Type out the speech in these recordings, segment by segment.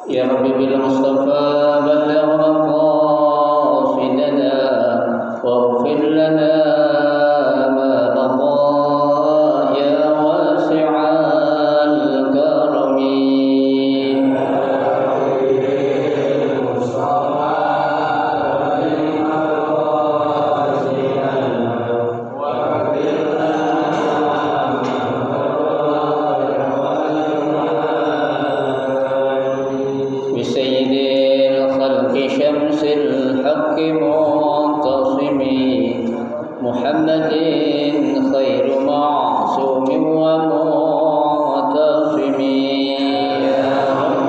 يا رب بالمصطفى بلغ مقاصدنا واغفر لنا ما مضى يا واسع الكرم. بسيد الخلق شمس الحق معتصم محمد خير معصوم ومعتصم. يا رب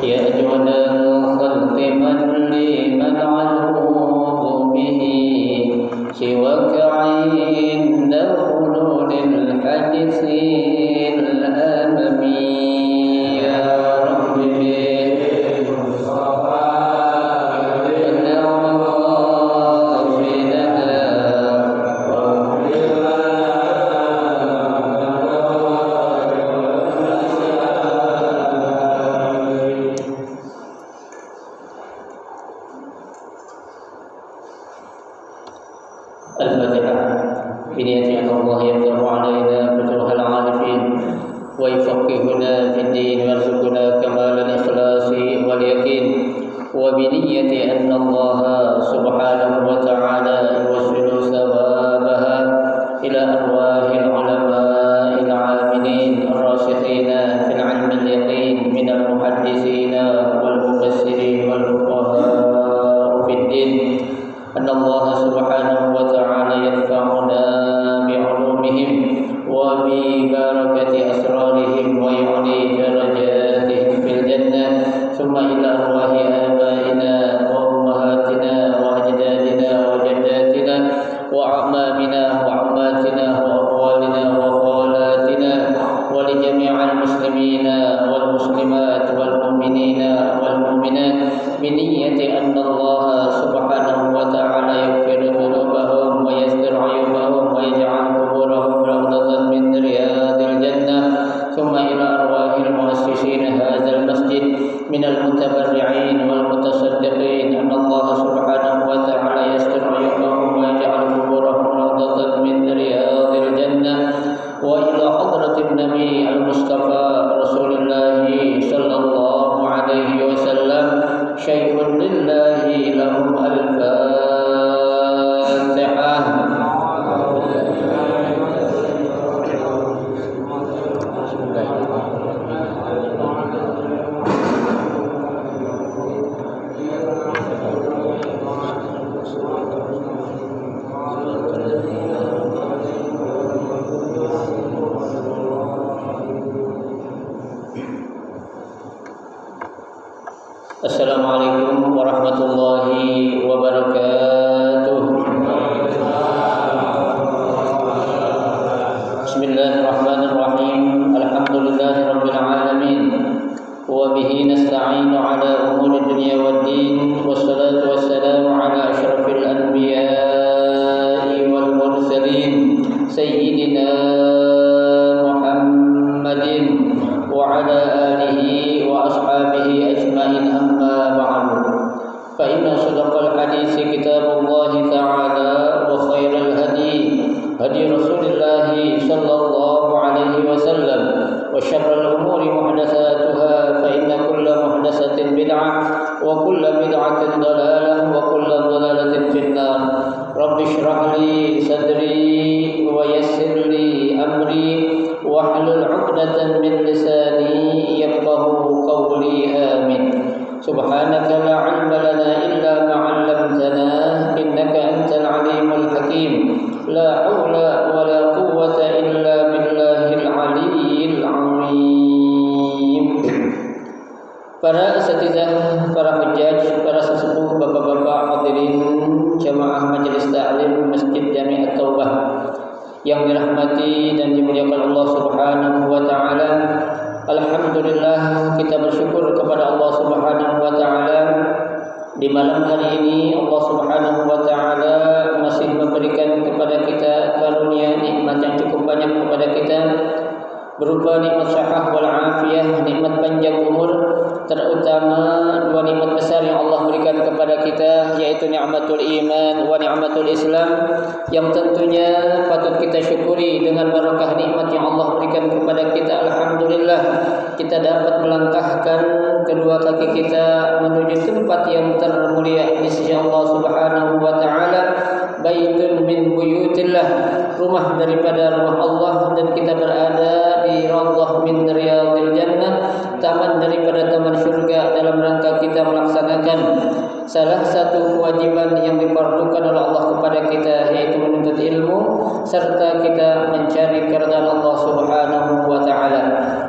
يا أجود الخلق من لمن عنوض به سواك عند حلول الحدث الأمم. يا رب بالمصطفى بلغ مقاصدنا الفاتحة. بنية أن الله يفتح علينا فتوح العارفين ويفقهنا في الدين ويرزقنا كمال الإخلاص واليقين، وبنية أن الله سبحانه وتعالى يوصل ثوابها إلى أرواح العلماء العاملين الراسخين في العلم اليقين من المحدثين والمفسرين والفقهاء في الدين، أن الله سبحانه وتعالى ينفعنا بعلومهم وببركة أسرارهم ويعلي درجاتهم في الجنة، ثم إلى أرواح آبائنا وأمهاتنا وأجدادنا وجداتنا وأعمامنا وعماتنا وأخوالنا وخالاتنا ولجميع المسلمين والمسلمات والمؤمنين والمؤمنات، بنية أن الله سبحانه وتعالى يغفر ذنوبهم ويستر عيوبهم ويجعل قبورهم روضة من رياض الجنة، ثم إلى أرواح المؤسسين هذا المسجد من المتبرعين والمتصدقين، أن الله سبحانه وتعالى يستر عيوبهم ويجعل قبورهم روضة من رياض الجنة، وإلى حضرة النبي المصطفى رسول الله صلى الله عليه وسلم شيء لله لهم الفاتحة. Assalamualaikum warahmatullahi wabarakatuh. Bismillahirrahmanirrahim. Alhamdulillahi rabbil alamin. Wa bihi nasta'inu ala umuri dunya waddin. Wassalatu wassalamu ala asyrafil anbiya'i wal mursalin sayyidina Muhammadin wa ala alihi wa ashabihi ajma'in, amma ba'du. Fa inna sadaqal hadisi kitabullahi ta'ala wa khairal hadi hadi Rasulillah sallallahu alaihi wasallam wa syarrul umuri muhdatsatuha fa inna kulla muhdatsatin bid'ah wa kulla bid'atin dhalalah wa kulla dhalalatin finnar. Rabbi shrah li sadri wa yassir li amri wahlul 'uqdatam min lisani yafqahu qawli. Amin. Subhanaka la 'ilma lana illa ma 'allamtana innaka antal 'alimul hakim. La haula wa la quwwata illa billahil 'aliyyil 'azim. Para asatizah, para hujjaj, para sesepuh, bapak-bapak hadirin jamaah majelis ta'lim Masjid Jami' At-Taubah yang dirahmati dan dimuliakan Allah Subhanahu wa taala. Alhamdulillah, kita bersyukur kepada Allah Subhanahu wa taala. Di malam hari ini Allah Subhanahu wa taala masih memberikan kepada kita karunia nikmat yang cukup banyak kepada kita, berupa nikmat syahah wal afiyah, nikmat panjang umur, terutama dua nikmat besar yang Allah berikan kepada kita, yaitu nikmatul iman wa nikmatul Islam, yang tentunya patut kita syukuri. Dengan barakah nikmat yang Allah berikan kepada kita, alhamdulillah kita dapat melangkahkan kedua kaki kita menuju tempat yang termulia di sisi Allah Subhanahu wa taala, baitun min buyutillah, rumah daripada rumah Allah, dan kita berada di raudhah min riyadil jannah, taman daripada taman surga, dalam rangka kita melaksanakan salah satu kewajiban yang difardukan oleh Allah kepada kita, yaitu menuntut ilmu serta kita mencari keridhaan Allah Subhanahu wa taala.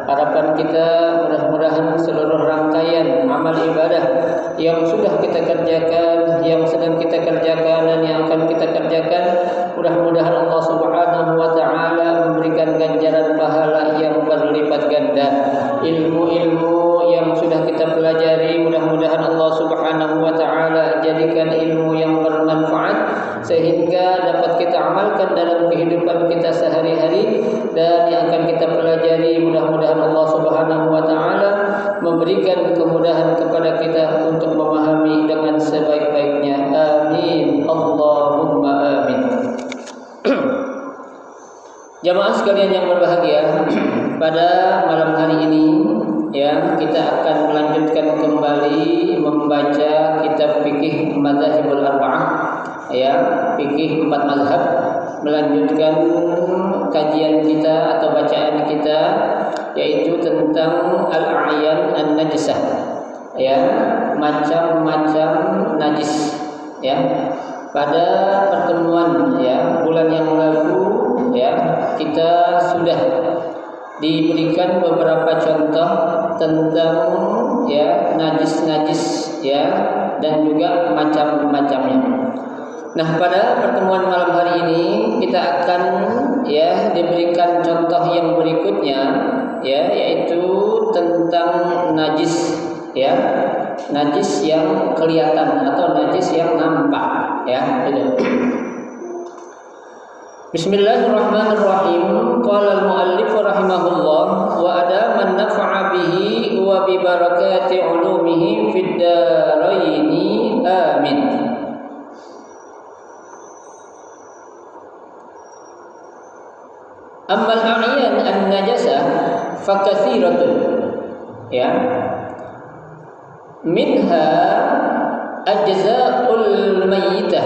Harapan kita mudah-mudahan seluruh rangkaian amal ibadah yang sudah kita kerjakan, yang sedang kita kerjakan, dan yang akan kita kerjakan, mudah-mudahan Allah Subhanahu wa taala memberikan ganjaran pahala yang berlipat ganda. Ilmu-ilmu yang sudah kita pelajari, mudah-mudahan Allah Subhanahu wa taala jadikan ilmu yang bermanfaat sehingga dapat kita amalkan dalam kehidupan kita sehari-hari, dan yang akan kita pelajari mudah-mudahan Allah Subhanahu wa taala memberikan kemudahan kepada kita untuk memahami dengan sebaik-baiknya. Amin, Allahumma amin. Jamaah sekalian yang berbahagia, pada malam hari ini ya, kita akan melanjutkan kembali membaca kitab fikih Madzhabul Arba'ah, ya, fikih 4 mazhab, melanjutkan kajian kita atau bacaan kita, yaitu tentang al-a'yan an-najisah, ya, macam-macam najis, ya. Pada pertemuan ya bulan yang lalu, ya, kita sudah diberikan beberapa contoh tentang ya najis-najis, ya, dan juga macam-macamnya. Nah, pada pertemuan malam hari ini kita akan ya diberikan contoh yang berikutnya, ya, yaitu tentang najis, ya, najis yang kelihatan atau najis yang nampak, ya, itu. Bismillahirrahmanirrahim. Qala al-muallif rahimahullah wa adaman nafa'a bihi wa bi barakati ulumihi fid daraini amin. Amma al-a'yan an-najasah fakathiratun, ya, minha ajza'ul mayyitah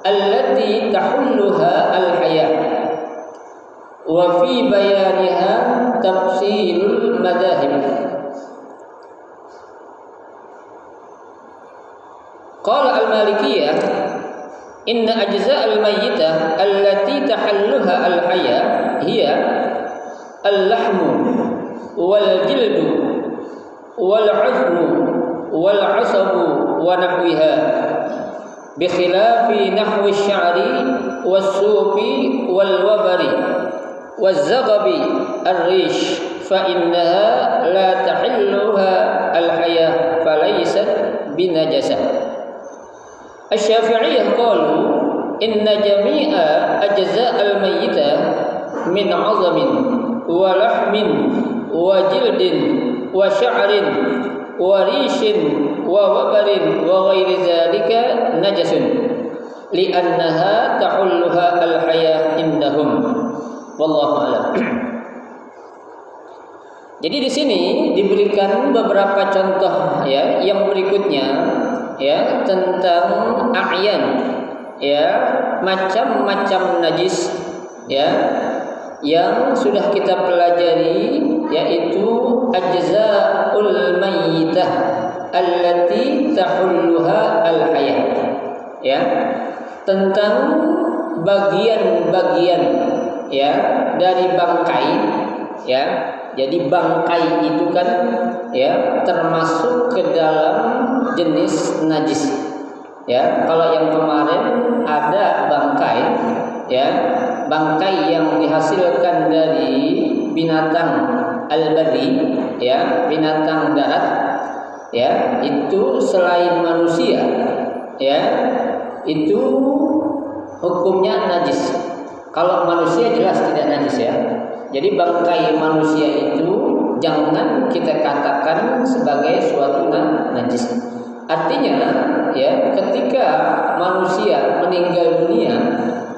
allati tahulluha al-haya wa fi bayaniha tafsilul madahib. Qala al-malikiyah inna ajza'al mayyitah allati tahalluha al-haya hiya al-lahmu wal jildu wal 'azmu wal 'asabu wa nahwiha, bi khilafi nahwi asy-sya'ri was-sufi wal wabari waz-zaghabi ar-rish fa innaha la tahilluha al-haya falaysat binajasah. Asy-Syafi'iyah qalu inna jami'a ajza'al mayyitah min 'azamin wa lahmin wa jildin wa sya'rin wa rishin wa wabarin wa ghairi dzalika najasun li'annaha tahulluha al-haya indahum wallahu a'lam. Jadi di sini diberikan beberapa contoh ya yang berikutnya, ya, tentang a'yan, ya, macam-macam najis, ya, yang sudah kita pelajari, yaitu ajza'ul mayyitah allati tahulluha al-hayat, ya, tentang bagian-bagian, ya, dari bangkai, ya. Jadi bangkai itu kan, ya, termasuk ke dalam jenis najis, ya. Kalau yang kemarin ada bangkai, ya, bangkai yang dihasilkan dari binatang al-barri, ya, binatang darat, ya, itu selain manusia, ya, itu hukumnya najis. Kalau manusia jelas tidak najis, ya. Jadi bangkai manusia itu jangan kita katakan sebagai suatu najis. Artinya, ya, ketika manusia meninggal dunia,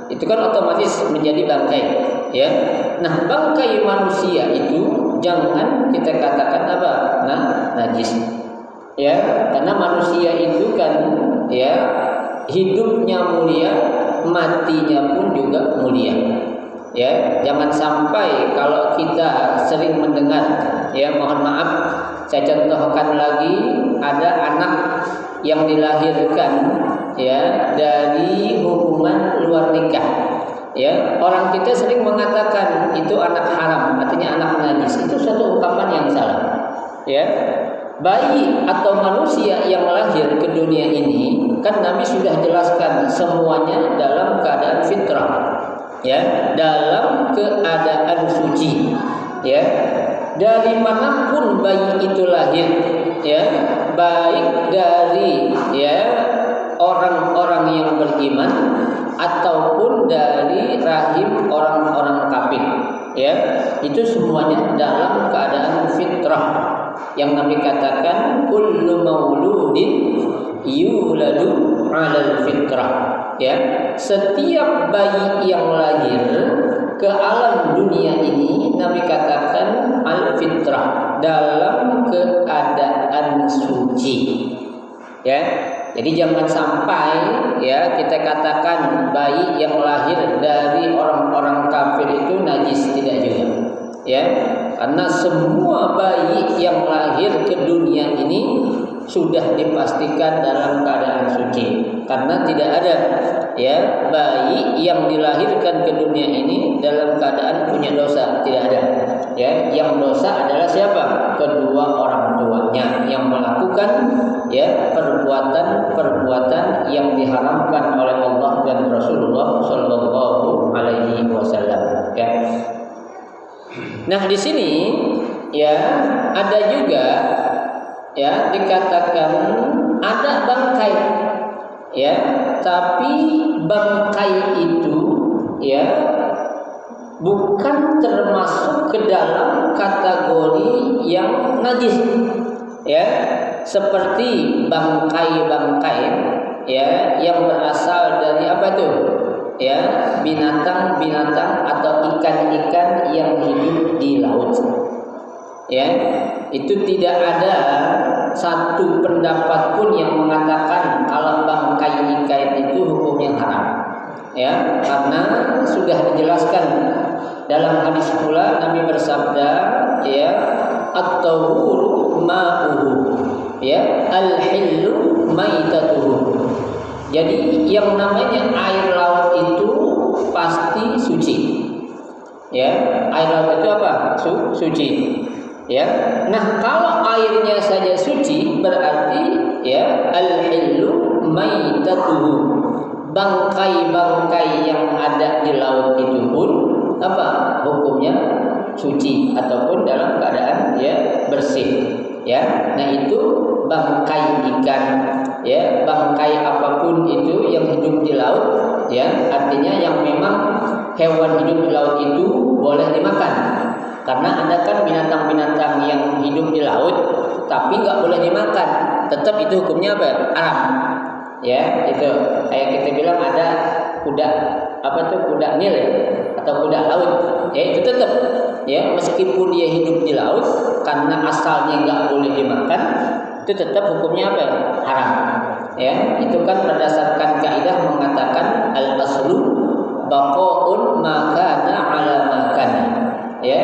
itu kan otomatis menjadi bangkai, ya. Nah, bangkai manusia itu jangan kita katakan apa? Najis. Ya, karena manusia itu kan, ya, hidupnya mulia, matinya pun juga mulia. Ya, jangan sampai kalau kita sering mendengar, ya, mohon maaf, saya contohkan lagi, ada anak yang dilahirkan, ya, dari hubungan luar nikah. Ya, orang kita sering mengatakan itu anak haram, artinya anak najis. Itu suatu ungkapan yang salah. Ya, bayi atau manusia yang lahir ke dunia ini kan Nabi sudah jelaskan semuanya dalam keadaan fitrah, ya, dalam keadaan suci, ya. Dari manapun bayi itu lahir, ya, baik dari, ya, orang-orang yang beriman ataupun dari rahim orang-orang kafir, ya, itu semuanya dalam keadaan fitrah. Yang Nabi katakan kullu mauludin yuladu 'alal fitrah, ya. Setiap bayi yang lahir ke alam dunia ini Nabi katakan al-fitrah, dalam keadaan suci, ya. Jadi jangan sampai, ya, kita katakan bayi yang lahir dari orang-orang kafir itu najis, tidak juga, ya. Karena semua bayi yang lahir ke dunia ini sudah dipastikan dalam keadaan suci. Karena tidak ada, ya, bayi yang dilahirkan ke dunia ini dalam keadaan punya dosa, tidak ada. Ya, yang dosa adalah siapa? Kedua orang tuanya yang melakukan, ya, perbuatan-perbuatan yang diharamkan oleh Allah dan Rasulullah Shallallahu Alaihi Wasallam. Ya. Nah, di sini, ya, ada juga, ya, dikatakan ada bangkai, ya, tapi bangkai itu, ya, bukan termasuk ke dalam kategori yang najis, ya, seperti bangkai-bangkai, ya, yang berasal dari apa tuh? Ya, binatang-binatang atau ikan-ikan yang hidup di laut. Ya, itu tidak ada satu pendapat pun yang mengatakan kalau bangkai ikan itu hukumnya haram. Ya, karena sudah dijelaskan dalam hadis pula Nabi bersabda, ya, at-tahuru ma'uhu, ya, al-hillu maitatuhu. Jadi yang namanya air laut itu pasti suci. Ya, air laut itu apa? Suci. Ya. Nah, kalau airnya saja suci berarti, ya, al-hillu maitatuhu. Bangkai-bangkai yang ada di laut itu pun apa? Hukumnya suci ataupun dalam keadaan, ya, bersih. Ya. Nah, itu bangkai ikan, ya, bangkai apapun itu yang hidup di laut, ya, artinya yang memang hewan hidup di laut itu boleh dimakan. Karena ada kan binatang-binatang yang hidup di laut tapi nggak boleh dimakan, tetap itu hukumnya apa? Haram. Ya, itu kayak kita bilang ada kuda apa tuh, kuda Nil, ya, atau kuda laut, ya, itu tetap, ya, meskipun dia hidup di laut karena asalnya nggak boleh dimakan, itu tetap hukumnya apa? Haram. Ya, itu kan berdasarkan kaidah mengatakan al-aslu baqaun ma kana ala ma kana. Ya,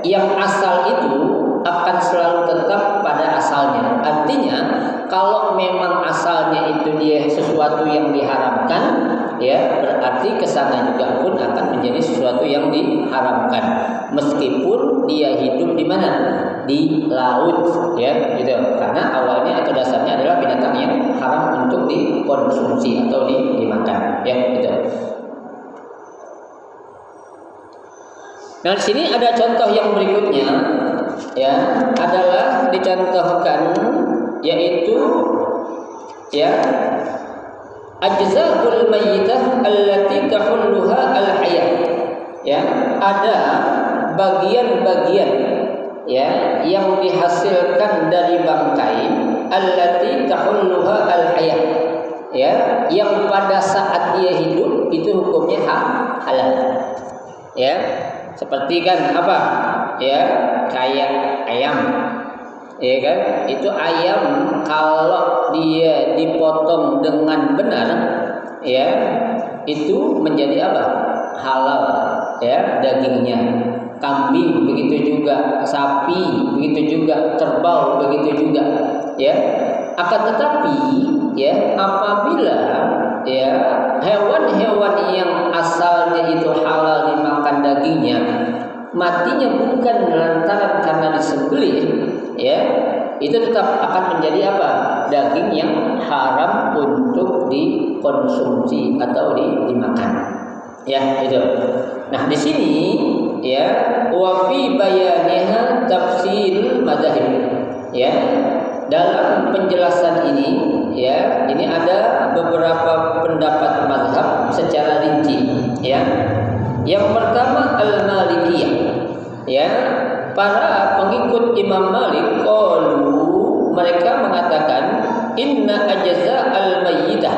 yang asal itu akan selalu tetap pada asalnya. Artinya kalau memang asalnya itu dia sesuatu yang diharamkan, ya, berarti kesana juga pun akan menjadi sesuatu yang diharamkan meskipun dia hidup di mana? Di laut, ya, gitu. Karena awalnya atau dasarnya adalah binatang yang haram untuk dikonsumsi atau dimakan, ya, gitu. Nah, di sini ada contoh yang berikutnya, ya adalah dicontohkan yaitu ya ajza'ul mayyitah allati tahulluha al-hayah. Ya, ada bagian-bagian ya yang dihasilkan dari bangkai allati tahulluha al-hayah. Ya, yang pada saat dia hidup itu hukumnya halal. Ya, seperti kan apa? Ya, kayak ayam. Ya kan? Itu ayam kalau dia dipotong dengan benar, ya, itu menjadi apa? Halal, ya, dagingnya. Kambing begitu juga, sapi begitu juga, kerbau begitu juga, ya. Akan tetapi, ya, apabila ya hewan-hewan yang asalnya itu halal dimakan dagingnya, matinya bukan lantaran karena disembelih, ya, itu tetap akan menjadi apa? Daging yang haram untuk dikonsumsi atau dimakan. Ya, itu. Nah, di sini ya wa fi bayaniha tafsil madzhab. Ya. Dalam penjelasan ini ya, ini ada beberapa pendapat mazhab secara rinci, ya. Yang pertama al-Malikiyah. Ya, para pengikut Imam Malik mereka mengatakan inna ajza al-mayyitah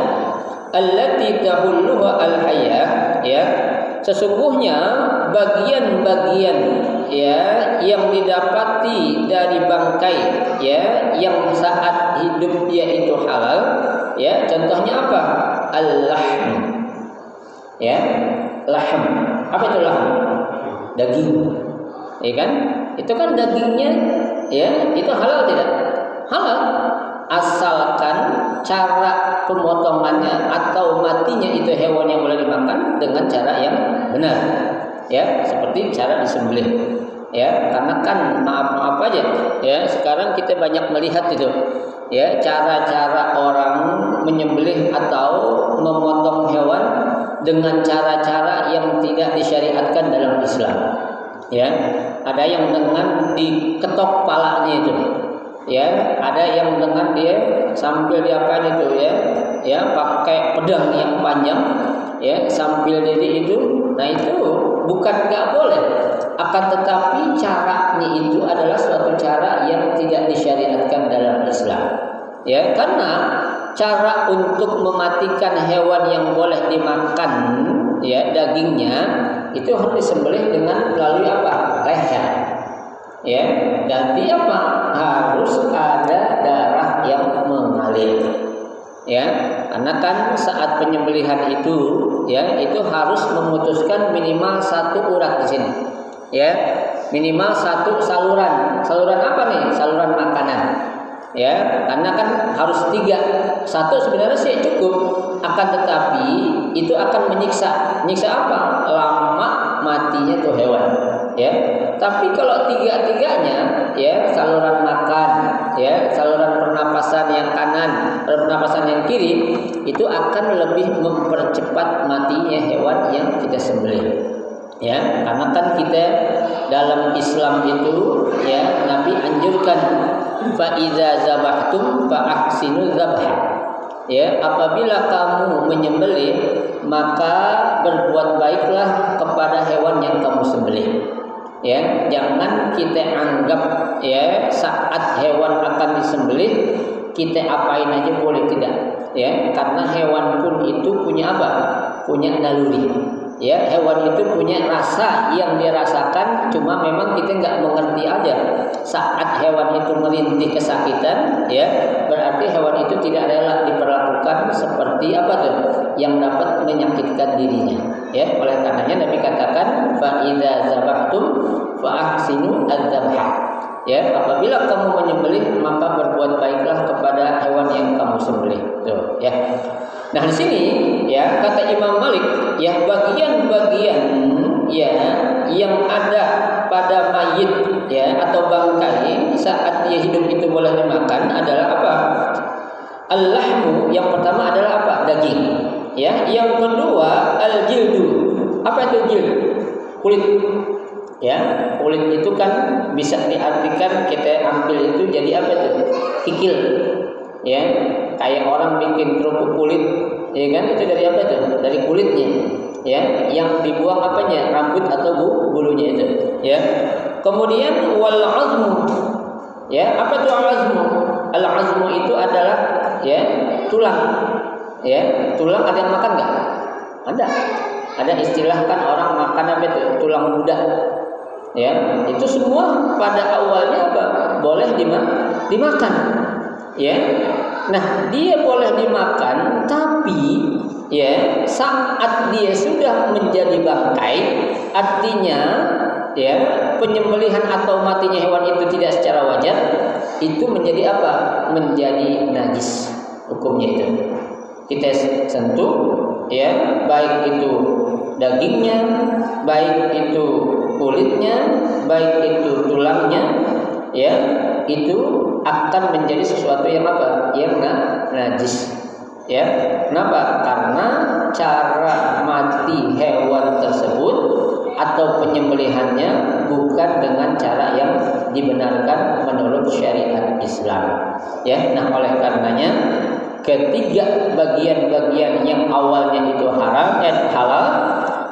allati tahulluha al-hayah, ya, sesungguhnya bagian-bagian ya yang didapati dari bangkai ya yang saat hidup dia itu halal, ya, contohnya apa? Al-lahm. Ya, lahm. Apa itu lahm? Daging. Ya kan? Itu kan dagingnya ya, itu halal tidak? Halal. Asalkan cara pemotongannya atau matinya itu hewan yang boleh dimakan dengan cara yang benar. Ya, seperti cara disembelih. Ya, karena kan maaf aja ya, sekarang kita banyak melihat itu ya cara-cara orang menyembelih atau memotong hewan dengan cara-cara yang tidak disyariatkan dalam Islam. Ya, ada yang dengan diketok palanya itu. Ya, ada yang dengan dia sambil diapain itu ya pakai pedang yang panjang ya sambil diri itu. Nah, itu bukan nggak boleh, akan tetapi caranya itu adalah suatu cara yang tidak disyariatkan dalam Islam. Ya, karena cara untuk mematikan hewan yang boleh dimakan ya dagingnya itu harus disembelih dengan melalui apa? Leher. Ya, dan dia apa? Harus ada darah yang mengalir. Ya, karena kan saat penyembelihan itu ya itu harus memutuskan minimal satu urat di sini. Ya, minimal satu saluran. Saluran apa nih? Saluran makanan. Ya, karena kan harus 3. Satu sebenarnya sih cukup, akan tetapi itu akan menyiksa. Nyiksa apa? Lama matinya tuh hewan. Ya, tapi kalau 3-3-nya ya saluran makan, ya saluran pernapasan yang kanan, pernapasan yang kiri itu akan lebih mempercepat matinya hewan yang kita sembelih. Ya, karena kan kita dalam Islam itu ya Nabi anjurkan fa iza zabahtum fa ahsinu zabah. Ya, apabila kamu menyembelih maka berbuat baiklah kepada hewan yang kamu sembelih. Ya, jangan kita anggap ya saat hewan akan disembelih kita apain aja boleh, tidak. Ya, karena hewan pun itu punya apa? Punya naluri. Ya, hewan itu punya rasa yang dirasakan, cuma memang kita nggak mengerti aja. Saat hewan itu merintih kesakitan, ya berarti hewan itu tidak rela diperlakukan seperti apa tuh yang dapat menyakitkan dirinya. Ya, oleh karenanya Nabi katakan fa idza zabahtum fa ahsinu adzabha. Ya, apabila kamu menyembelih maka berbuat baiklah kepada hewan yang kamu sembelih. Tuh, ya. Nah, di sini ya kata Imam Malik ya bagian-bagian ya yang ada pada mayit ya atau bangkai saat dia hidup itu boleh dimakan adalah apa? Al-lahmu, yang pertama adalah apa? Daging. Ya, yang kedua al-jildu. Apa itu jild? Kulit. Ya, kulit itu kan bisa diartikan kita ambil itu jadi apa tuh? Kikil. Ya, kayak orang bikin kerupuk kulit, ya kan? Itu dari apa tuh? Dari kulitnya. Ya, yang dibuang apanya? Rambut atau bulunya itu. Ya. Kemudian wal azmu. Ya, apa tuh al azmu? Al azmu itu adalah ya tulang. Ya, tulang ada yang makan nggak? Ada. Ada istilah kan orang makan apa itu? Tulang muda. Ya, itu semua pada awalnya apa? Boleh dimakan. Ya. Nah, dia boleh dimakan, tapi ya saat dia sudah menjadi bangkai, artinya ya penyembelihan atau matinya hewan itu tidak secara wajar, itu menjadi apa? Menjadi najis hukumnya itu. Kita sentuh ya, baik itu dagingnya, baik itu kulitnya, baik itu tulangnya, ya itu akan menjadi sesuatu yang apa? Yang najis. Ya, kenapa? Karena cara mati hewan tersebut atau penyembelihannya bukan dengan cara yang dibenarkan menurut syariat Islam. Ya, nah oleh karenanya ketiga bagian-bagian yang awalnya itu halal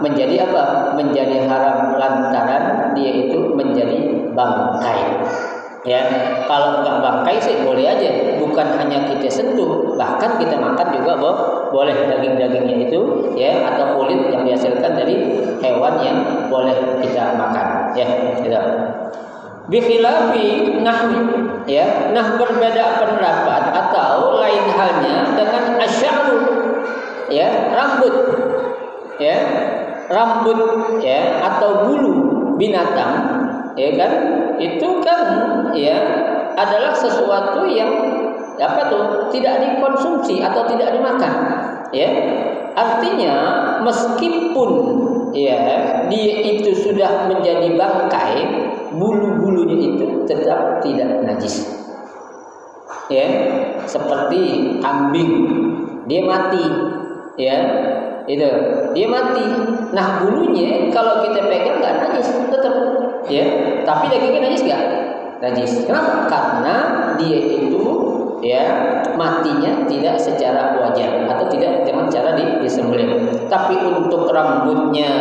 menjadi apa? Menjadi haram lantaran dia itu menjadi bangkai. Ya, kalau enggak bangkai sih boleh aja, bukan hanya kita sentuh, bahkan kita makan juga boleh daging-dagingnya itu, ya, atau kulit yang dihasilkan dari hewan yang boleh kita makan, ya, gitu. Bikhilafi nahwi, ya, nah berbeda pendapat atau lain halnya dengan asy'aru, ya, rambut, ya, atau bulu binatang. Ya kan, itu kan ya adalah sesuatu yang apa tuh tidak dikonsumsi atau tidak dimakan. Ya, artinya meskipun ya dia itu sudah menjadi bangkai, bulu-bulunya itu tetap tidak najis. Ya, seperti kambing, dia mati, ya itu dia mati. Nah bulunya kalau kita pegang nggak najis tetap. Ya, tapi dagingnya najis nggak? Najis. Kenapa? Karena dia itu ya matinya tidak secara wajar atau tidak dengan cara disembelih. Tapi untuk rambutnya,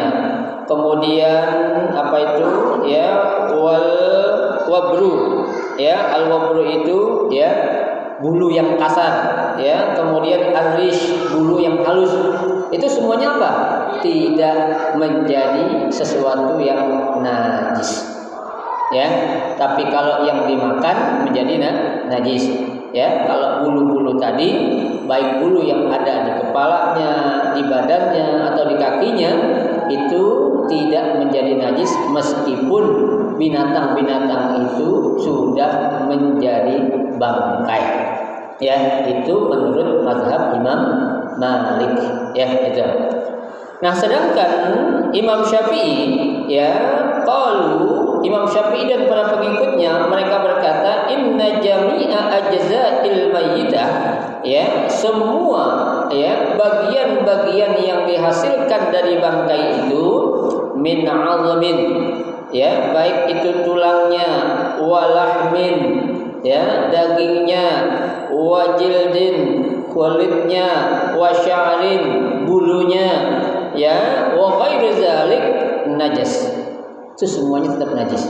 kemudian apa itu? Ya wabru, ya al wabru itu ya bulu yang kasar, ya kemudian al-rish bulu yang halus. Itu semuanya apa? Tidak menjadi sesuatu yang najis. Ya, tapi kalau yang dimakan menjadi najis. Ya, kalau bulu-bulu tadi, baik bulu yang ada di kepalanya, di badannya atau di kakinya, itu tidak menjadi najis meskipun binatang-binatang itu sudah menjadi bangkai. Ya, itu menurut mazhab Imam Malik, ya itu. Nah, sedangkan Imam Syafi'i, ya, Imam Syafi'i dan para pengikutnya mereka berkata inna jami'a ajza'il mayyitah, ya, semua ya bagian-bagian yang dihasilkan dari bangkai itu min 'azmin, ya, baik itu tulangnya, walahmin, ya, dagingnya, wajildin, kulitnya, wasya'rin, bulunya, ya, wa ghairu zalik najas. Itu semuanya tetap najis.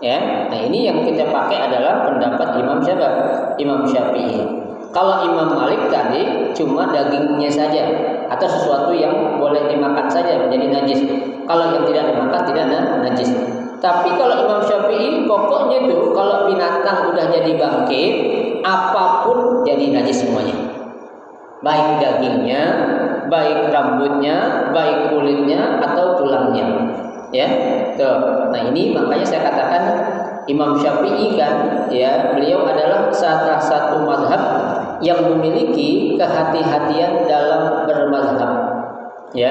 Ya, nah ini yang kita pakai adalah pendapat Imam Syafi'i. Kalau Imam Malik tadi cuma dagingnya saja atau sesuatu yang boleh dimakan saja menjadi najis. Kalau yang tidak dimakan tidak najis. Tapi kalau Imam Syafi'i pokoknya itu kalau binatang udah jadi bangkai, apapun jadi najis semuanya. Baik dagingnya, baik rambutnya, baik kulitnya atau tulangnya. Ya, tuh. Nah ini makanya saya katakan Imam Syafi'i kan, ya, beliau adalah salah satu mazhab yang memiliki kehati-hatian dalam bermazhab. Ya,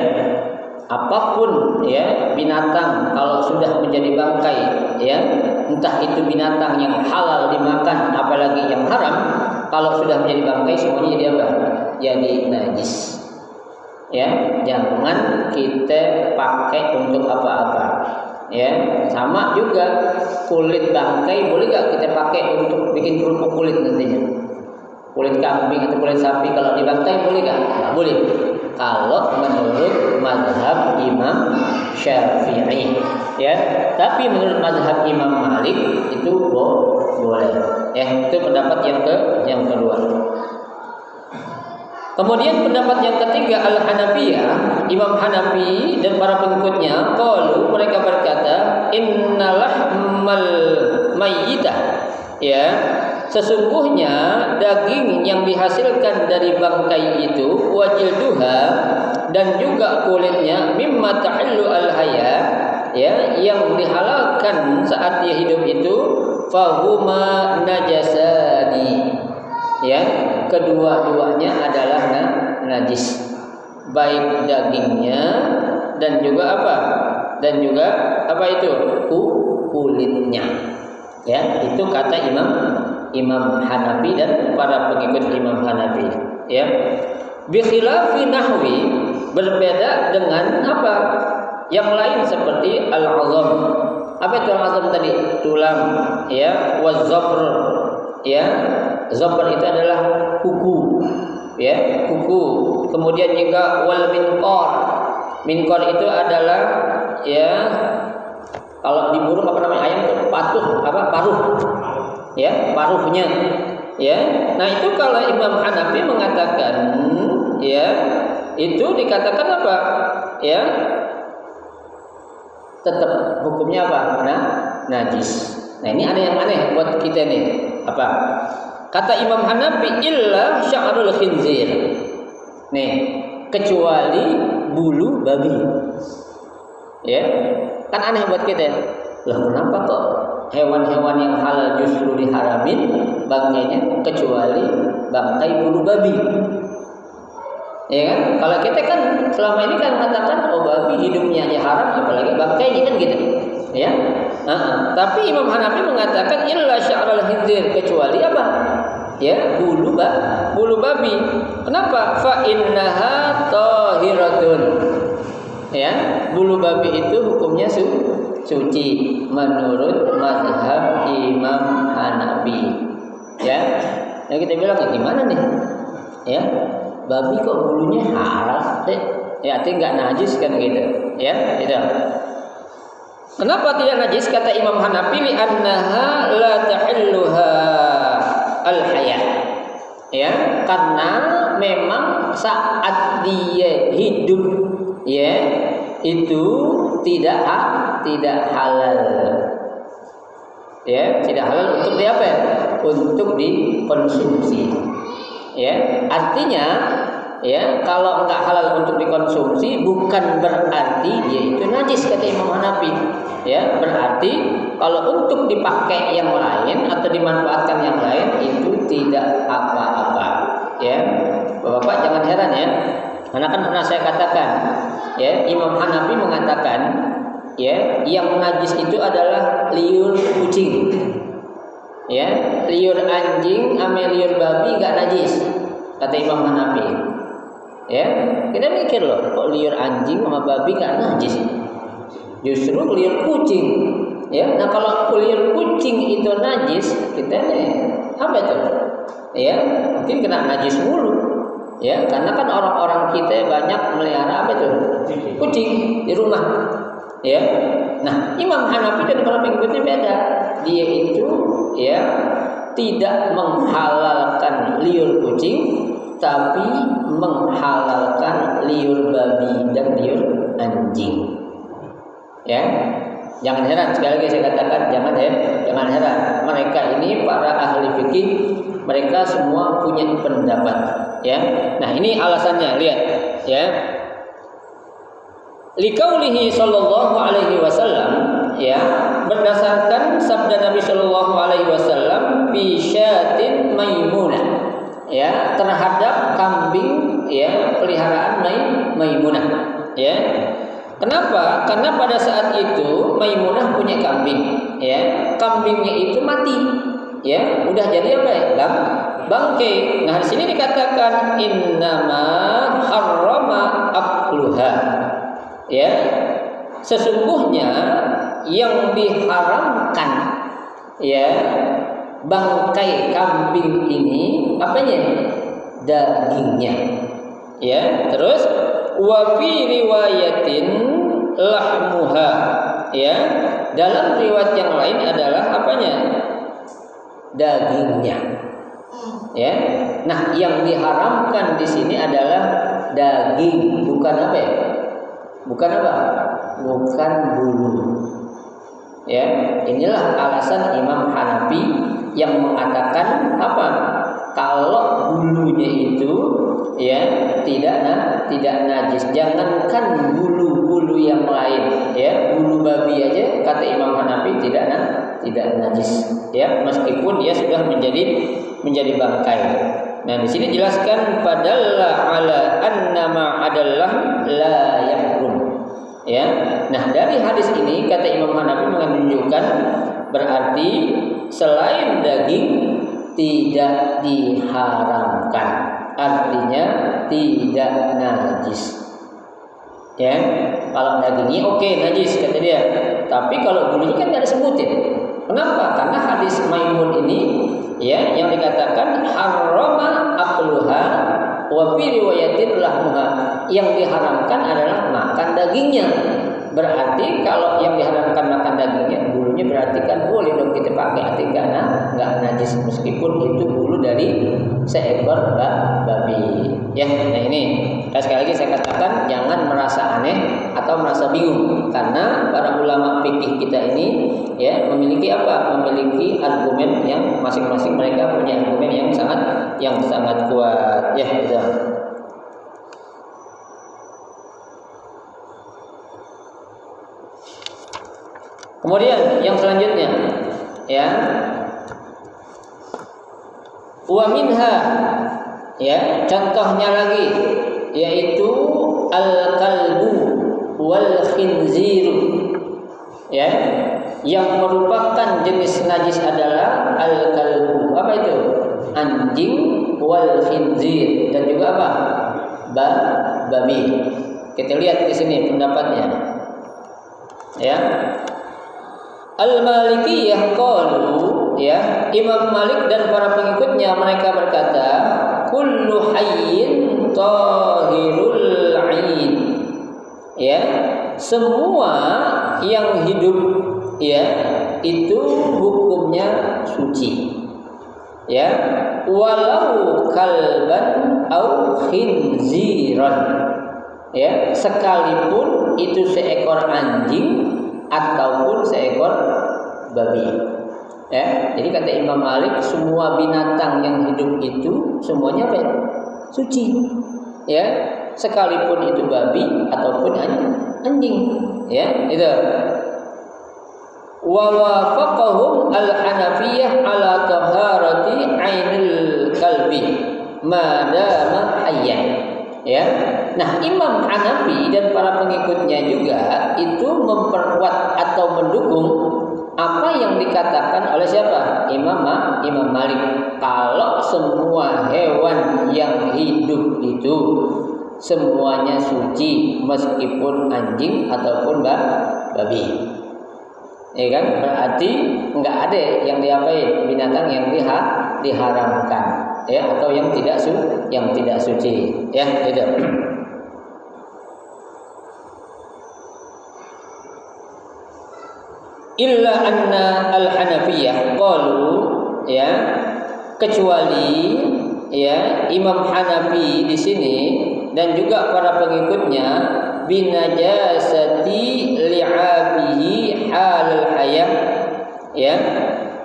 apapun ya binatang kalau sudah menjadi bangkai, ya, entah itu binatang yang halal dimakan, apalagi yang haram, kalau sudah menjadi bangkai semuanya jadi apa? Jadi najis. Ya, jangan kita pakai untuk apa-apa. Ya, sama juga kulit bangkai boleh gak kita pakai untuk bikin kerupuk kulit nantinya? Kulit kambing atau kulit sapi kalau dibangkai boleh gak? Nggak boleh. Kalau menurut mazhab Imam Syafi'i, ya. Tapi menurut mazhab Imam Malik itu boleh. Ya, itu pendapat yang kedua. Kemudian pendapat yang ketiga Al-Hanafiyah, Imam Hanafi dan para pengikutnya, qalu, mereka berkata, innalahmal mayyitah, ya, sesungguhnya daging yang dihasilkan dari bangkai itu, wajilduha, dan juga kulitnya, mimma ta'illu al-haya, ya, yang dihalalkan saat dia hidup itu, fahuma najasani, ya, kedua-duanya adalah najis, baik dagingnya dan juga apa? Dan juga apa itu? Kulitnya. Ya, itu kata Imam Hanafi dan para pengikut Imam Hanafi. Ya. Bi khilafi nahwi, berbeda dengan apa? Yang lain seperti al-'azam. Apa itu al-'azam tadi? Tulang, ya, waz-zafr, ya. Zafar itu adalah kuku, ya, kuku. Kemudian juga wal minqar. Minqar itu adalah, ya, kalau di burung apa namanya, ayam itu paruh, ya, paruhnya, ya. Nah itu kalau Imam Hanafi mengatakan, ya, itu dikatakan apa, ya, tetap hukumnya apa? Najis. Nah ini ada yang aneh buat kita nih, apa? Kata Imam Hanafi, illa sya'rul khinzir. Nih, kecuali bulu babi. Ya, kan aneh buat kita. Lah kenapa kok hewan-hewan yang halal justru diharamin bangkainya, kecuali bangkai bulu babi? Ya kan? Kalau kita kan selama ini kan katakan, oh babi hidupnya aja haram, apalagi bangkainya kan gitu. Ya. Tapi Imam Hanafi mengatakan illa sya'rul khinzir, kecuali apa? Ya, bulu babi. Kenapa? Fa innaha tahiratun. Ya, bulu babi itu hukumnya suci menurut mazhab Imam Hanafi. Ya. Yang kita bilang gimana nih? Ya, babi kok bulunya haram? Ya, artinya enggak najis kan gitu. Ya, gitu. Kenapa tidak najis? Kata Imam Hanafi, li annaha la tahilluha al-haya. Ya, karena memang saat dia hidup, ya, itu tidak halal. Ya, tidak halal untuk di apa ya? Untuk dikonsumsi. Ya, artinya, ya, kalau enggak halal untuk dikonsumsi bukan berarti dia itu najis, kata Imam Hanafi. Ya, berarti kalau untuk dipakai yang lain atau dimanfaatkan yang lain itu tidak apa-apa. Ya, Bapak jangan heran ya. Karena kan pernah saya katakan, ya, Imam Hanafi mengatakan, ya, yang najis itu adalah liur kucing. Ya, liur anjing sama liur babi enggak najis, kata Imam Hanafi. Ya, kita mikir loh, kok liur anjing sama babi enggak najis? Justru liur kucing. Ya, nah kalau liur kucing itu najis, kita nih apa itu? Ya, mungkin kena najis mulu. Ya, karena kan orang-orang kita banyak melihara apa itu? Kucing di rumah. Ya. Nah, Imam Hanafi dan para pengikutnya beda. Dia itu, ya, tidak menghalalkan liur kucing, tapi menghalalkan liur babi dan liur anjing. Ya, jangan heran, sekali lagi saya katakan jangan heran. Mereka ini para ahli fikih, mereka semua punya pendapat. Ya, nah ini alasannya, lihat, ya. Liqaulihi sallallahu alaihi wasallam, ya, berdasarkan sabda Nabi sallallahu alaihi wasallam fi syatin maimunah, ya, terhadap kambing, ya, peliharaan Maimunah, ya. Kenapa? Karena pada saat itu Maimunah punya kambing, ya. Kambingnya itu mati, ya, udah jadi apa ya? Bangkai. Nah, di sini dikatakan innama harrama akluha. Ya. sesungguhnya yang diharamkan ya bangkai kambing ini apanya? Dagingnya. Ya, terus wa fi riwayatin lahmuha. Ya, dalam riwayat yang lain adalah apanya? Dagingnya. Ya. Nah, yang diharamkan di sini adalah daging, bukan apa ya? Bukan apa? Bukan bulu. Ya, inilah alasan Imam Hanafi yang mengatakan apa? Kalau bulunya itu ya tidak najis. Jangankan bulu-bulu yang lain, ya, bulu babi aja kata Imam Hanafi tidak najis. Ya, meskipun dia sudah menjadi bangkai. Nah, di sini jelaskan padalla ala annama adalah la yahrum. Ya. Nah, dari hadis ini kata Imam Hanafi menunjukkan berarti selain daging tidak diharamkan. Artinya tidak najis. Ya. Kalau dagingnya oke, najis kata dia. Tapi kalau bulunya kan enggak disebutin. Kenapa? Karena hadis Maimun ini ya yang dikatakan harrama akluha wa fi riwayatin lahmuha, yang diharamkan adalah makan dagingnya. Berarti kalau yang diharamkan makan dagingnya, bulunya berarti kan boleh dong kita pakai, arti enggak najis meskipun itu bulu dari seekor babi. Ya, nah ini sekali lagi saya katakan jangan merasa aneh atau merasa bingung, karena para ulama fikih kita ini ya memiliki apa? Memiliki argumen yang masing-masing mereka punya argumen yang sangat kuat. Ya, gitu. Kemudian yang selanjutnya ya wa minha ya contohnya lagi yaitu al-kalbu wal khinziru ya yang merupakan jenis najis adalah al-kalbu, apa itu? Anjing, wal khinzir, dan juga apa? Babi. Kita lihat di sini pendapatnya ya. Al-Malikiyah qalu ya, Imam Malik dan para pengikutnya mereka berkata, kullu hayyin tahirul 'ain. Ya, semua yang hidup ya itu hukumnya suci. Ya, walau kalban au khinziran. Ya, sekalipun itu seekor anjing ataupun seekor babi. Ya, jadi kata Imam Malik semua binatang yang hidup itu semuanya apa? Suci. Ya, sekalipun itu babi ataupun anjing. Ya, itu. Wa wafaqahum al-Hanafiyah ala taharati ainil kalbi ma dama hayyan. Ya. Nah, Imam Hanafi dan para pengikutnya juga itu memperkuat atau mendukung apa yang dikatakan oleh siapa? Imam Malik. Kalau semua hewan yang hidup itu semuanya suci meskipun anjing ataupun babi. Ya kan? Berarti enggak ada yang diapain binatang yang diharamkan ya atau yang tidak suci ya itu. Illa anna al-Hanafiyah qalu ya, kecuali ya Imam Hanafi di sini dan juga para pengikutnya binajasati li'abihi halal hayah ya.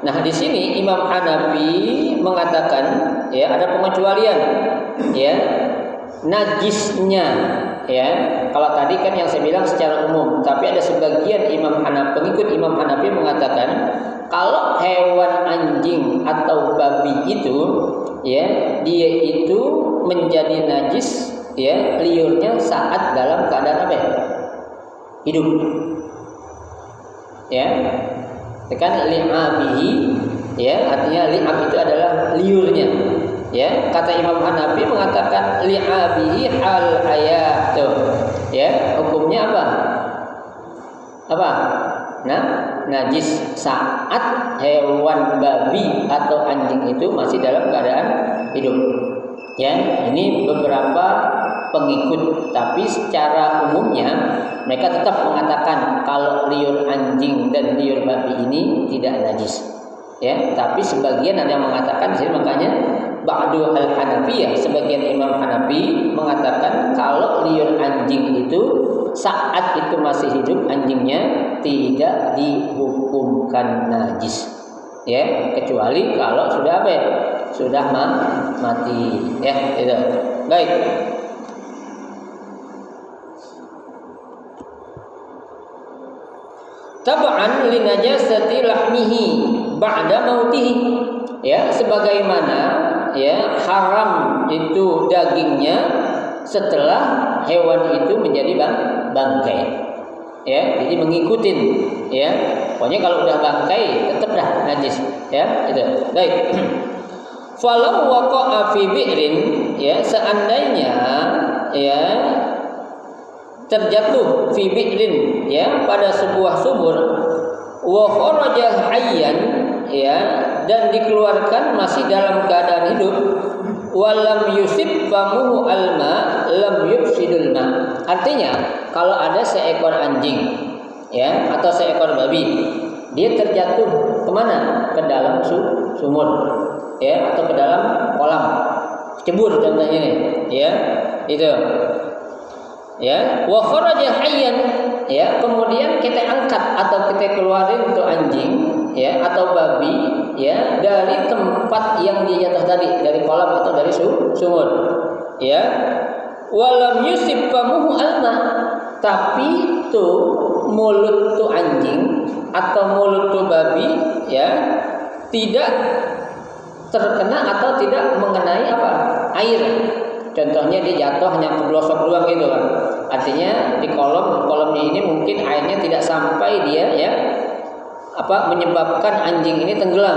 Nah, di sini Imam Hanafi mengatakan ya ada pengecualian ya najisnya ya. Kalau tadi kan yang saya bilang secara umum, tapi ada sebagian pengikut Imam Hanafi mengatakan kalau hewan anjing atau babi itu ya dia itu menjadi najis ya liurnya saat dalam keadaan apa? Hidup. Ya. Tekan li'abihi ya, artinya li'ab itu adalah liurnya. Ya, kata Imam Hanafi mengatakan li'abihi hal hayat. Ya, hukumnya apa? apa? Nah, najis saat hewan babi atau anjing itu masih dalam keadaan hidup. Ya, ini beberapa pengikut, tapi secara umumnya mereka tetap mengatakan kalau liur anjing dan liur babi ini tidak najis. Ya, tapi sebagian ada yang mengatakan, jadi makanya ba'du al-Hanafiyah, sebagian Imam Hanafi mengatakan kalau liur anjing itu saat itu masih hidup anjingnya tidak dihukumkan najis. Ya, kecuali kalau sudah apa ya? Sudah mati. Ya, itu. Baik. Tab'an li najasati lahmihi ba'da mautihi. Ya, sebagaimana ya haram itu dagingnya setelah hewan itu menjadi bangkai. Ya, jadi mengikutin ya. Pokoknya kalau udah bangkai tetap dah najis, ya, itu. Baik. Falau waqa'a fi bi'rin, ya, seandainya ya terjatuh fi bi'rin, ya, pada sebuah sumur, wa kharaja hayyan, ya, dan dikeluarkan masih dalam keadaan hidup, walam yusib famuhu alma lam yufsidul ma. Artinya kalau ada seekor anjing ya atau seekor babi, dia terjatuh kemana? Ke dalam sumur ya atau ke dalam kolam, cebur contohnya nih ya, itu ya, wa kharaja hayyan, ya, kemudian kita angkat atau kita keluarin untuk anjing ya atau babi ya dari tempat yang dia jatuh tadi, dari kolam atau dari sumur ya, walam yusib famuhu alma, tapi tuh mulut tuh anjing atau mulut tuh babi ya tidak terkena atau tidak mengenai apa? Air. Contohnya dia jatuh hanya keblosok doang gitu kan. Artinya di kolomnya ini mungkin airnya tidak sampai dia ya apa menyebabkan anjing ini tenggelam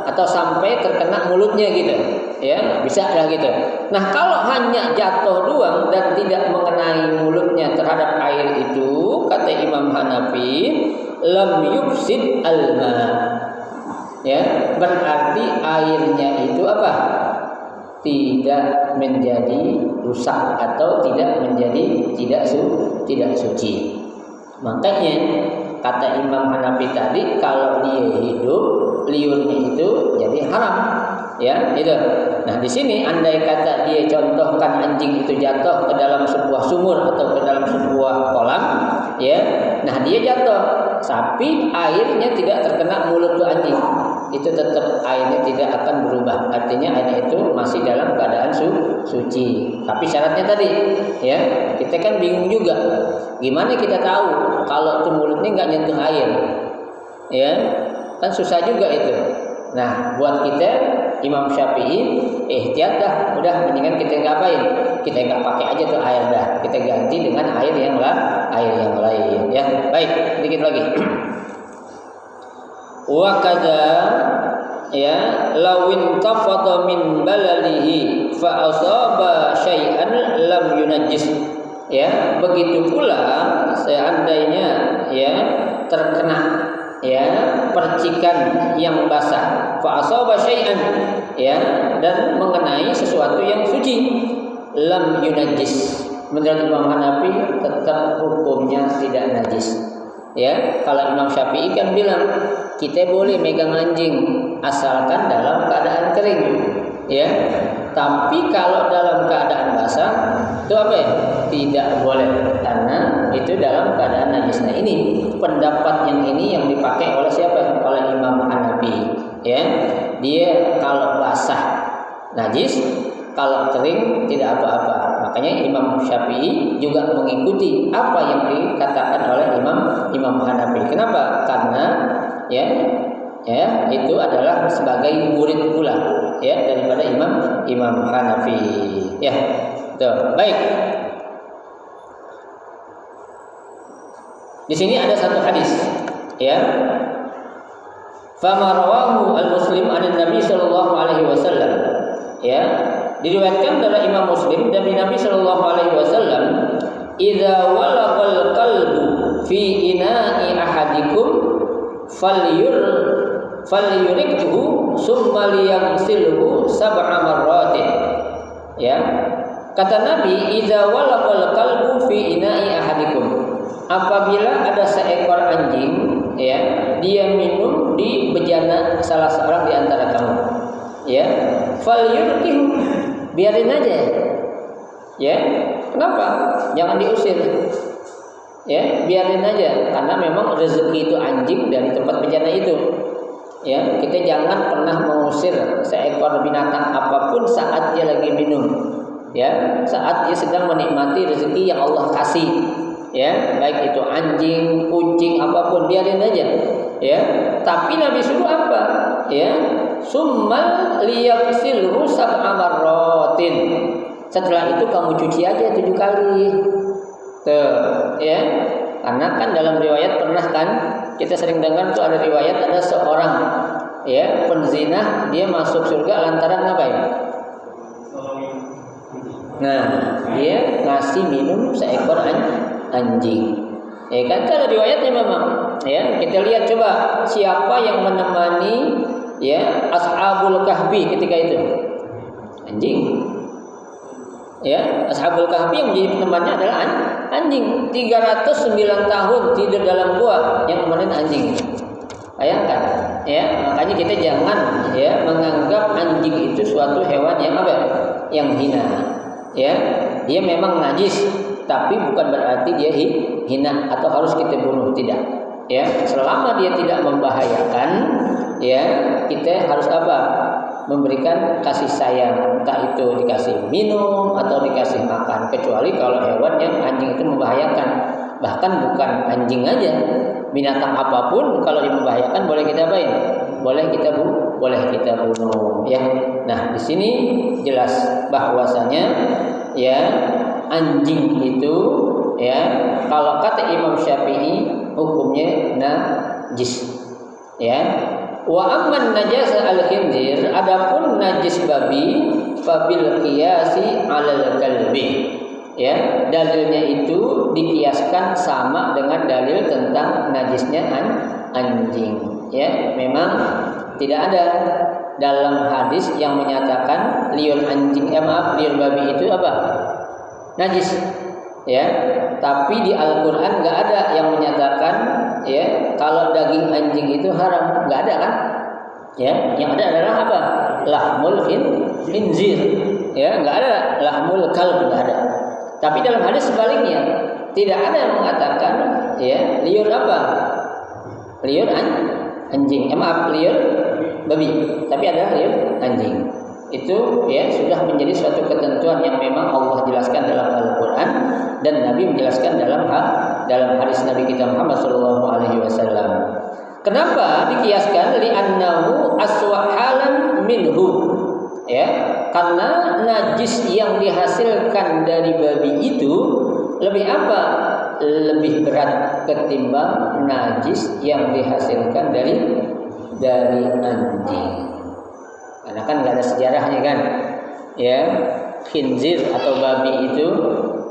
atau sampai terkena mulutnya gitu. Ya, bisa lah gitu. Nah, kalau hanya jatuh doang dan tidak mengenai mulutnya terhadap air itu, kata Imam Hanafi, lam yufsid alma. Ya, berarti airnya itu apa? Tidak menjadi rusak atau tidak menjadi tidak suci. Makanya kata Imam Hanafi tadi, kalau dia hidup liurnya itu jadi haram. Ya, itu. Nah, di sini andai kata dia contohkan anjing itu jatuh ke dalam sebuah sumur atau ke dalam sebuah kolam, ya. Nah, dia jatuh, tapi airnya tidak terkena mulut tuh anjing. Itu tetap airnya tidak akan berubah. Artinya airnya itu masih dalam keadaan suci. Tapi syaratnya tadi, ya, kita kan bingung juga. Gimana kita tahu kalau tuh mulutnya nggak nyentuh air? Ya, kan susah juga itu. Nah, buat kita Imam Syafi'i, ihtiyat dah, udah mendingan kita ngapain? Kita nggak pakai aja tuh air dah. Kita ganti dengan air yang lain. Ya, baik, sedikit lagi. Wa kadza ya lawin tafadha min balalihi fa asaba syai'an lam yunajjis, ya, begitu pula seandainya ya terkena ya percikan yang basah fa asaba syai'an ya dan mengenai sesuatu yang suci, lam yunajjis, menurut Imam Hanafi tetap hukumnya tidak najis. Ya, kalau Imam Syafi'i kan bilang kita boleh megang anjing asalkan dalam keadaan kering, ya. Tapi kalau dalam keadaan basah itu apa ya? Tidak boleh karena itu dalam keadaan najis. Nah, ini pendapat yang dipakai oleh siapa? Oleh Imam Hanafi, ya. Dia kalau basah najis, kalau kering tidak apa-apa. Makanya Imam Syafi'i juga mengikuti apa yang dikatakan oleh Imam Hanafi. Kenapa? Karena ya itu adalah sebagai murid pula ya daripada Imam Hanafi. Ya. Tuh, baik. Di sini ada satu hadis ya. Fama rawahu al-Muslim an Nabi sallallahu alaihi wasallam. Ya. Diriwayatkan dari Imam Muslim dari Nabi sallallahu alaihi wasallam, "Idza walaqal qalbu fi ina'i ahadikum falyurikhu summa liyaghsilhu sab'a marratin. Ya. Kata Nabi, idza walaqal kalbu fi ina'i ahadikum. Apabila ada seekor anjing, ya, dia minum di bejana salah seorang di antara kamu, ya, falyurikhu, biarin aja. Ya. Kenapa? Jangan diusir. Ya, biarin aja karena memang rezeki itu anjing dari tempat bejana itu. Ya, kita jangan pernah mengusir seekor binatang apapun saat dia lagi minum. Ya, saat dia sedang menikmati rezeki yang Allah kasih. Ya, baik itu anjing, kucing, apapun biarin aja. Ya, tapi Nabi suruh apa? Ya, summal liyaghsilhu sab'a marratin. Setelah itu kamu cuci aja 7 kali. Tuh, ya. Karena kan dalam riwayat pernah kan kita sering dengar tuh ada riwayat ada seorang ya penzina dia masuk surga lantaran apa ya? Nah, dia ngasih minum seekor anjing. Ya kan ada riwayatnya memang. Ya, kita lihat coba siapa yang menemani ya Ashabul Kahfi ketika itu? Anjing. Ya, Ashabul Kahfi yang menjadi temannya adalah anjing. 309 tahun tidur dalam gua yang temenin anjing. Bayangkan, ya, makanya kita jangan ya menganggap anjing itu suatu hewan yang apa? Yang hina. Ya, dia memang najis, tapi bukan berarti dia hina atau harus kita bunuh, tidak. Ya, selama dia tidak membahayakan, ya, kita harus apa? Memberikan kasih sayang, entah itu dikasih minum atau dikasih makan, kecuali kalau hewan yang anjing itu membahayakan. Bahkan bukan anjing aja, binatang apapun kalau membahayakan boleh kita apain? Boleh kita bunuh, ya. Nah, di sini jelas bahwasanya ya anjing itu ya kalau kata Imam Syafi'i hukumnya najis. Ya. Wa amman najasa al-khinzir, adapun najis babi fabil qiyasi 'alal kalbi. Ya, dalilnya itu dikiaskan sama dengan dalil tentang najisnya anjing. Ya, memang tidak ada dalam hadis yang menyatakan liur babi itu apa? Najis. Ya, tapi di Al-Qur'an enggak ada yang menyatakan ya kalau daging anjing itu haram, enggak ada kan? Ya, yang ada adalah apa? Lahmul khinzir. Ya, enggak ada lahmul kalb, enggak ada. Tapi dalam hadis sebaliknya, tidak ada yang mengatakan ya liur apa? Liur anjing. Liur babi, tapi ada liur anjing. Itu ya sudah menjadi suatu ketentuan yang memang Allah jelaskan dalam Al-Qur'an dan Nabi menjelaskan dalam hadis Nabi kita Muhammad sallallahu alaihi wasallam. Kenapa dikiaskan li'annahu aswa halan minhu? Ya, karena najis yang dihasilkan dari babi itu lebih apa? Lebih berat ketimbang najis yang dihasilkan dari anjing. Karena kan nggak ada sejarahnya kan, ya khinzir atau babi itu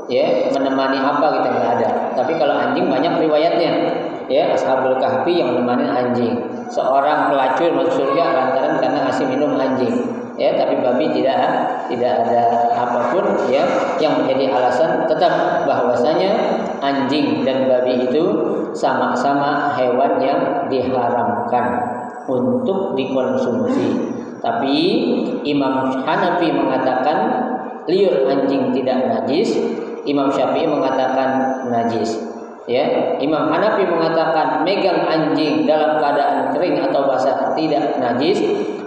ya menemani apa kita nggak ada. Tapi kalau anjing banyak riwayatnya, ya Ashabul Kahfi yang menemani anjing, seorang pelacur masuk surga lantaran karena ngasih minum anjing. Ya, tapi babi tidak ada apapun ya yang menjadi alasan tetap bahwasanya anjing dan babi itu sama-sama hewan yang diharamkan untuk dikonsumsi. Tapi Imam Hanafi mengatakan liur anjing tidak najis, Imam Syafi'i mengatakan najis. Ya, Imam Hanafi mengatakan megang anjing dalam keadaan kering atau basah tidak najis.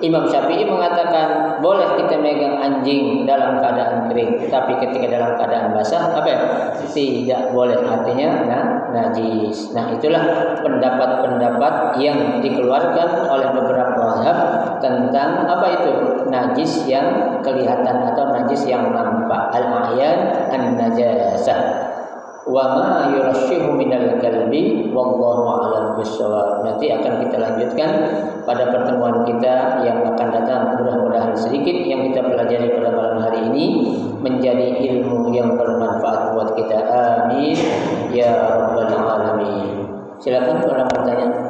Imam Syafi'i mengatakan boleh kita megang anjing dalam keadaan kering, tapi ketika dalam keadaan basah tidak boleh, artinya najis. Nah, itulah pendapat-pendapat yang dikeluarkan oleh beberapa mazhab tentang apa itu najis yang kelihatan atau najis yang nampak, al-a'yan an-najasah. Wa ma yurashihu minal kalbi wallahu a'lam bissawab. Nanti akan kita lanjutkan pada pertemuan kita yang akan datang. Mudah-mudahan sedikit yang kita pelajari pada malam hari ini menjadi ilmu yang bermanfaat buat kita. Amin ya rabbal alamin. Silakan kalau bertanya.